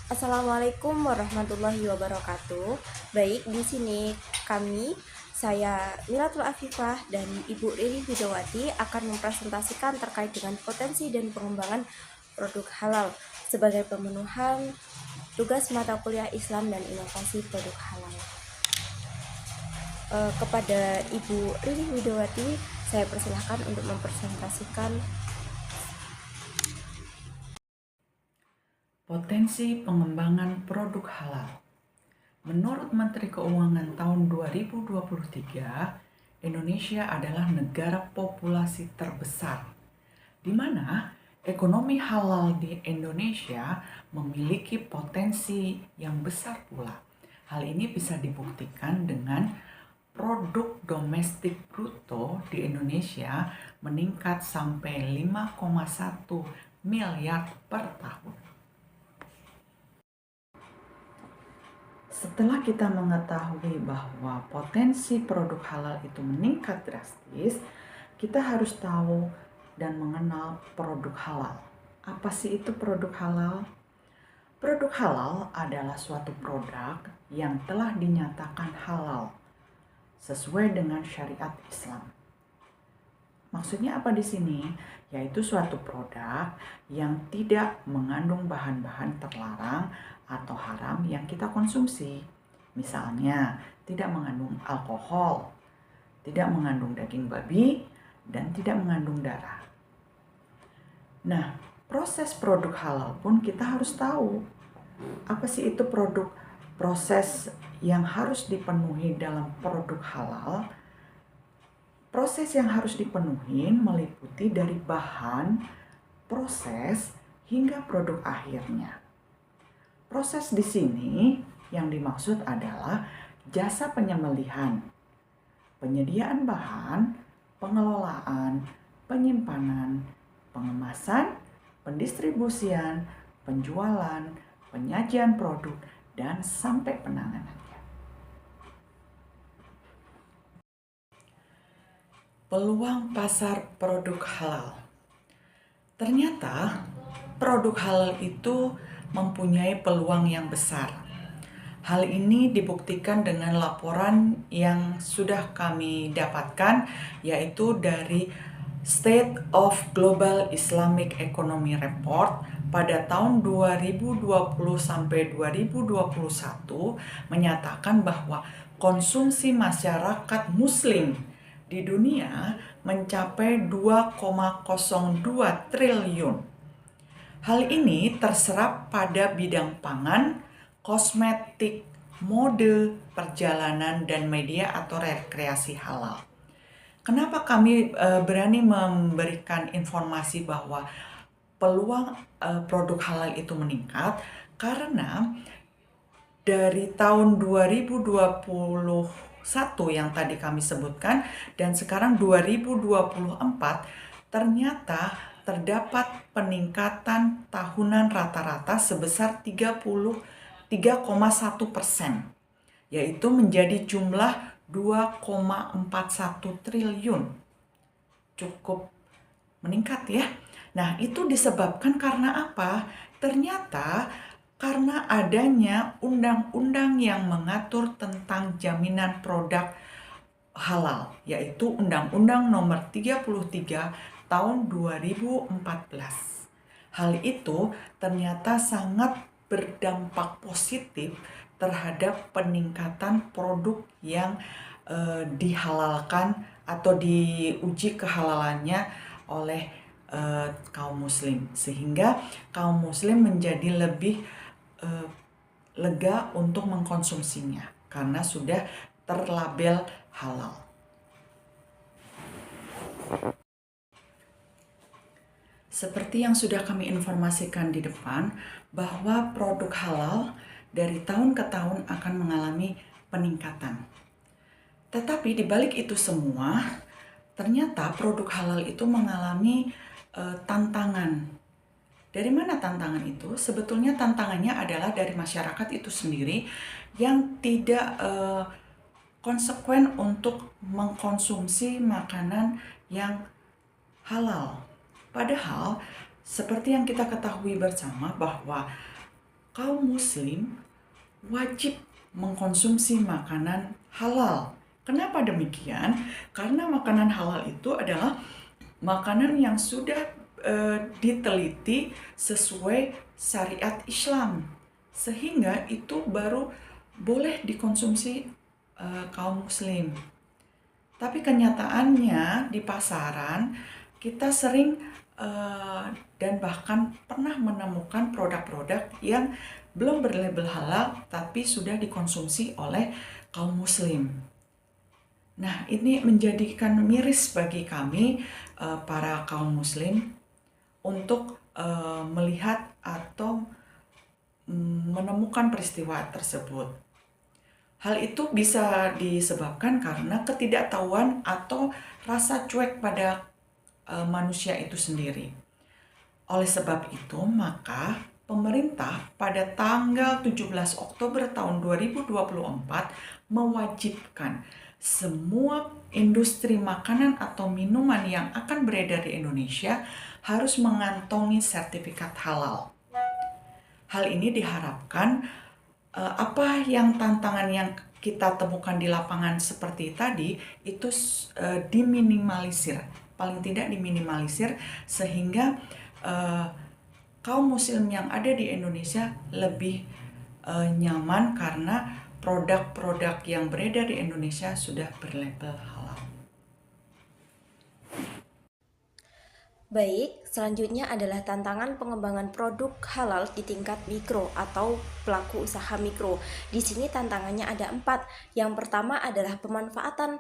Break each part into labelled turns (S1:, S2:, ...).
S1: Assalamualaikum warahmatullahi wabarakatuh. Baik, di sini saya Milatul Afifah dan Ibu Riri Widowati akan mempresentasikan terkait dengan potensi dan pengembangan produk halal sebagai pemenuhan tugas mata kuliah Islam dan inovasi produk halal. Kepada Ibu Riri Widowati, saya persilahkan untuk mempresentasikan.
S2: Potensi pengembangan produk halal. Menurut Menteri Keuangan tahun 2023, Indonesia adalah negara populasi terbesar, di mana ekonomi halal di Indonesia memiliki potensi yang besar pula. Hal ini bisa dibuktikan dengan produk domestik bruto di Indonesia meningkat sampai 5,1 miliar per tahun. Setelah kita mengetahui bahwa potensi produk halal itu meningkat drastis, kita harus tahu dan mengenal produk halal. Apa sih itu produk halal? Produk halal adalah suatu produk yang telah dinyatakan halal sesuai dengan syariat Islam. Maksudnya apa di sini? Yaitu suatu produk yang tidak mengandung bahan-bahan terlarang atau haram yang kita konsumsi. Misalnya, tidak mengandung alkohol, tidak mengandung daging babi, dan tidak mengandung darah. Nah, proses produk halal pun kita harus tahu. Apa sih itu proses yang harus dipenuhi dalam produk halal? Proses yang harus dipenuhi meliputi dari bahan, proses, hingga produk akhirnya. Proses di sini yang dimaksud adalah jasa penyembelihan, penyediaan bahan, pengelolaan, penyimpanan, pengemasan, pendistribusian, penjualan, penyajian produk, dan sampai penanganan. Peluang pasar produk halal. Ternyata produk halal itu mempunyai peluang yang besar. Hal ini dibuktikan dengan laporan yang sudah kami dapatkan, yaitu dari State of Global Islamic Economy Report pada tahun 2020 sampai 2021 menyatakan bahwa konsumsi masyarakat muslim di dunia mencapai 2,02 triliun. Hal ini terserap pada bidang pangan, kosmetik, mode, perjalanan, dan media atau rekreasi halal. Kenapa kami berani memberikan informasi bahwa peluang produk halal itu meningkat? Karena dari tahun 2021 yang tadi kami sebutkan dan sekarang 2024 ternyata terdapat peningkatan tahunan rata-rata sebesar 33,1%, yaitu menjadi jumlah 2,41 triliun. Cukup meningkat ya. Nah, itu disebabkan karena apa? Ternyata karena adanya undang-undang yang mengatur tentang jaminan produk halal, yaitu Undang-Undang Nomor 33 Tahun 2014. Hal itu ternyata sangat berdampak positif terhadap peningkatan produk yang dihalalkan atau diuji kehalalannya oleh kaum muslim, sehingga kaum muslim menjadi lebih lega untuk mengkonsumsinya karena sudah terlabel halal. Seperti yang sudah kami informasikan di depan, bahwa produk halal dari tahun ke tahun akan mengalami peningkatan. Tetapi di balik itu semua, ternyata produk halal itu mengalami tantangan. Dari mana tantangan itu? Sebetulnya tantangannya adalah dari masyarakat itu sendiri yang tidak konsekuen untuk mengkonsumsi makanan yang halal. Padahal seperti yang kita ketahui bersama bahwa kaum muslim wajib mengkonsumsi makanan halal. Kenapa demikian? Karena makanan halal itu adalah makanan yang sudah diteliti sesuai syariat Islam, sehingga itu baru boleh dikonsumsi kaum muslim. Tapi kenyataannya di pasaran kita sering dan bahkan pernah menemukan produk-produk yang belum berlabel halal tapi sudah dikonsumsi oleh kaum muslim. Nah, ini menjadikan miris bagi kami para kaum muslim untuk melihat atau menemukan peristiwa tersebut. Hal itu bisa disebabkan karena ketidaktahuan atau rasa cuek pada manusia itu sendiri. Oleh sebab itu, maka pemerintah pada tanggal 17 Oktober tahun 2024 mewajibkan semua industri makanan atau minuman yang akan beredar di Indonesia harus mengantongi sertifikat halal. Hal ini diharapkan apa yang tantangan yang kita temukan di lapangan seperti tadi itu diminimalisir, paling tidak diminimalisir sehingga kaum muslim yang ada di Indonesia lebih nyaman karena produk-produk yang beredar di Indonesia sudah berlabel halal.
S1: Baik, selanjutnya adalah tantangan pengembangan produk halal di tingkat mikro atau pelaku usaha mikro. Di sini tantangannya ada 4. Yang pertama adalah pemanfaatan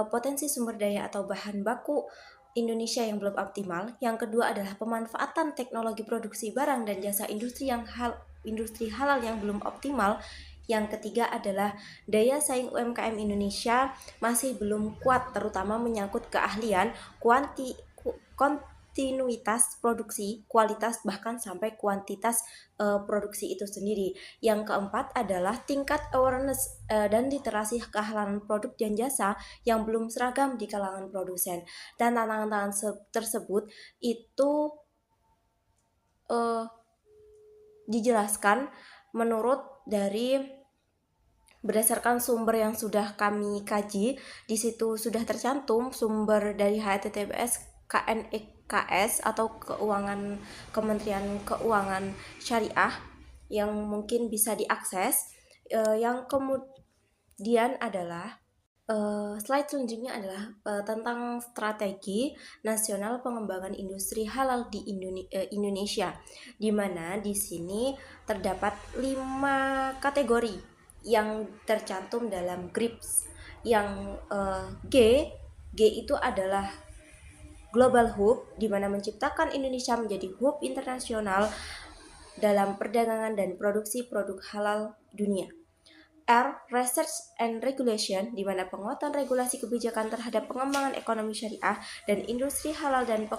S1: potensi sumber daya atau bahan baku Indonesia yang belum optimal. Yang kedua adalah pemanfaatan teknologi produksi barang dan jasa industri halal yang belum optimal. Yang ketiga adalah daya saing UMKM Indonesia masih belum kuat, terutama menyangkut keahlian, kontinuitas produksi, kualitas, bahkan sampai kuantitas produksi itu sendiri. Yang keempat adalah tingkat awareness dan literasi kehalalan produk dan jasa yang belum seragam di kalangan produsen. Dan tantangan tersebut itu dijelaskan menurut dari berdasarkan sumber yang sudah kami kaji. Di situ sudah tercantum sumber dari HTTPS KNEKS atau Kementerian Keuangan Syariah yang mungkin bisa diakses. Yang kemudian adalah slide selanjutnya adalah tentang strategi nasional pengembangan industri halal di Indonesia, di mana di sini terdapat 5 kategori yang tercantum dalam GRIPS. Yang G itu adalah Global Hub, di mana menciptakan Indonesia menjadi hub internasional dalam perdagangan dan produksi produk halal dunia. R. Research and Regulation, di mana penguatan regulasi kebijakan terhadap pengembangan ekonomi syariah dan industri halal dan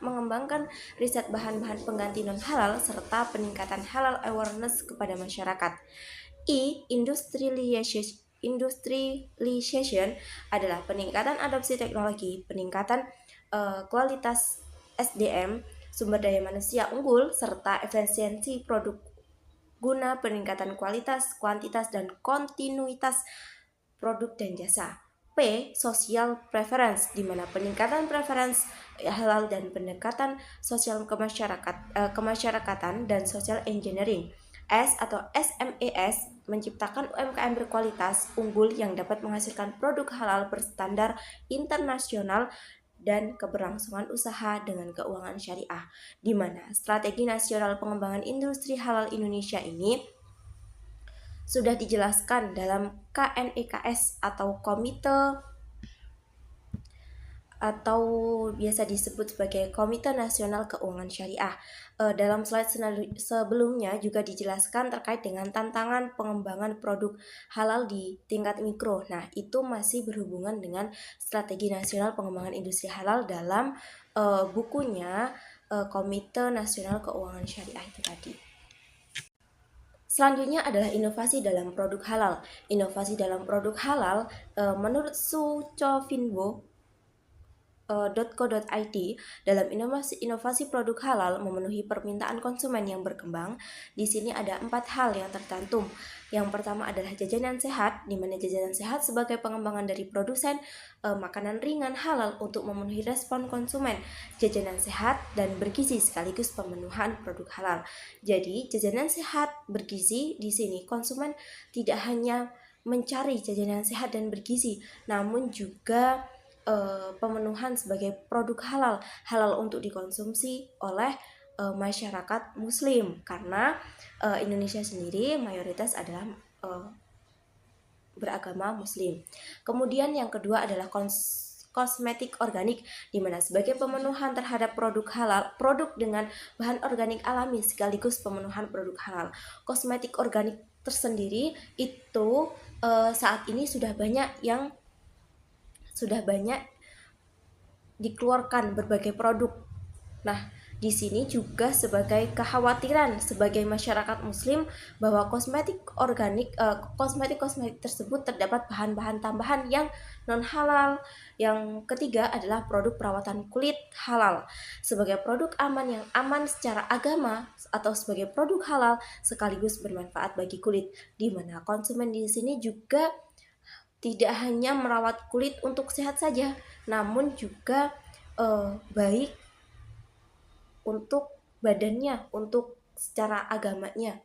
S1: mengembangkan riset bahan-bahan pengganti non-halal serta peningkatan halal awareness kepada masyarakat. I. Industrialization adalah peningkatan adopsi teknologi, peningkatan kualitas SDM, sumber daya manusia unggul, serta efisiensi produk guna peningkatan kualitas, kuantitas, dan kontinuitas produk dan jasa. P. Social preference, di mana peningkatan preferensi halal dan pendekatan sosial kemasyarakatan dan social engineering. S atau SMES menciptakan UMKM berkualitas unggul yang dapat menghasilkan produk halal berstandar internasional dan keberlangsungan usaha dengan keuangan syariah, di mana strategi nasional pengembangan industri halal Indonesia ini sudah dijelaskan dalam KNEKS atau Komite atau biasa disebut sebagai Komite Nasional Keuangan Syariah. Dalam slide sebelumnya juga dijelaskan terkait dengan tantangan pengembangan produk halal di tingkat mikro. Nah, itu masih berhubungan dengan strategi nasional pengembangan industri halal dalam bukunya Komite Nasional Keuangan Syariah itu tadi. Selanjutnya adalah inovasi dalam produk halal. Inovasi dalam produk halal menurut Su Cho Finbo .co.id dalam inovasi produk halal memenuhi permintaan konsumen yang berkembang. Di sini ada 4 hal yang tercantum. Yang pertama adalah jajanan sehat, di mana jajanan sehat sebagai pengembangan dari produsen makanan ringan halal untuk memenuhi respon konsumen. Jajanan sehat dan bergizi sekaligus pemenuhan produk halal. Jadi, jajanan sehat bergizi di sini konsumen tidak hanya mencari jajanan sehat dan bergizi, namun juga pemenuhan sebagai produk halal untuk dikonsumsi oleh masyarakat muslim, karena Indonesia sendiri mayoritas adalah beragama muslim. Kemudian yang kedua adalah kosmetik organik, di mana sebagai pemenuhan terhadap produk halal, produk dengan bahan organik alami sekaligus pemenuhan produk halal. Kosmetik organik tersendiri itu saat ini sudah banyak dikeluarkan berbagai produk. Nah, di sini juga sebagai kekhawatiran sebagai masyarakat muslim bahwa kosmetik tersebut terdapat bahan-bahan tambahan yang non halal. Yang ketiga adalah produk perawatan kulit halal. Sebagai produk aman yang aman secara agama atau sebagai produk halal sekaligus bermanfaat bagi kulit, di mana konsumen di sini juga tidak hanya merawat kulit untuk sehat saja, namun juga baik untuk badannya, untuk secara agamanya.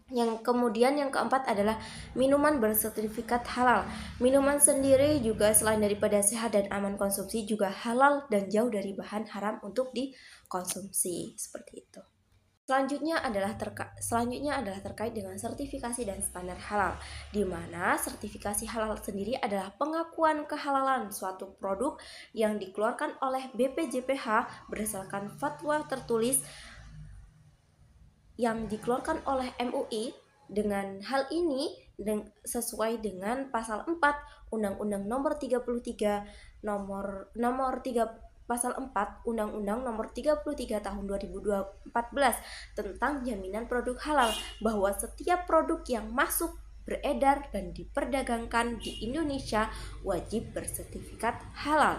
S1: Yang keempat adalah minuman bersertifikat halal. Minuman sendiri juga selain daripada sehat dan aman konsumsi juga halal dan jauh dari bahan haram untuk dikonsumsi, seperti itu. Selanjutnya adalah terkait dengan sertifikasi dan standar halal, di mana sertifikasi halal sendiri adalah pengakuan kehalalan suatu produk yang dikeluarkan oleh BPJPH berdasarkan fatwa tertulis yang dikeluarkan oleh MUI. Dengan hal ini sesuai dengan pasal 4 Undang-Undang Nomor 33 Pasal 4 Undang-Undang Nomor 33 Tahun 2014 tentang jaminan produk halal, bahwa setiap produk yang masuk, beredar, dan diperdagangkan di Indonesia wajib bersertifikat halal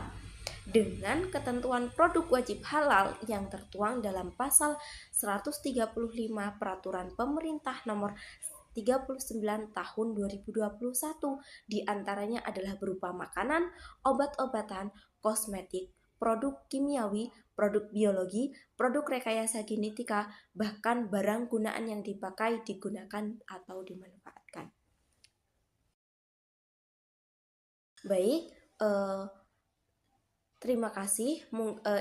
S1: dengan ketentuan produk wajib halal yang tertuang dalam pasal 135 Peraturan Pemerintah Nomor 39 Tahun 2021, diantaranya adalah berupa makanan, obat-obatan, kosmetik, produk kimiawi, produk biologi, produk rekayasa genetika, bahkan barang gunaan yang dipakai, digunakan, atau dimanfaatkan. Baik, terima kasih.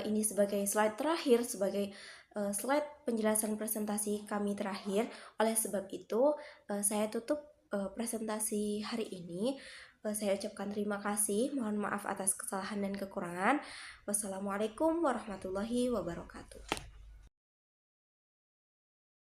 S1: Ini sebagai slide terakhir, sebagai slide penjelasan presentasi kami terakhir. Oleh sebab itu, saya tutup presentasi hari ini. Saya ucapkan terima kasih. Mohon maaf atas kesalahan dan kekurangan. Wassalamualaikum warahmatullahi wabarakatuh.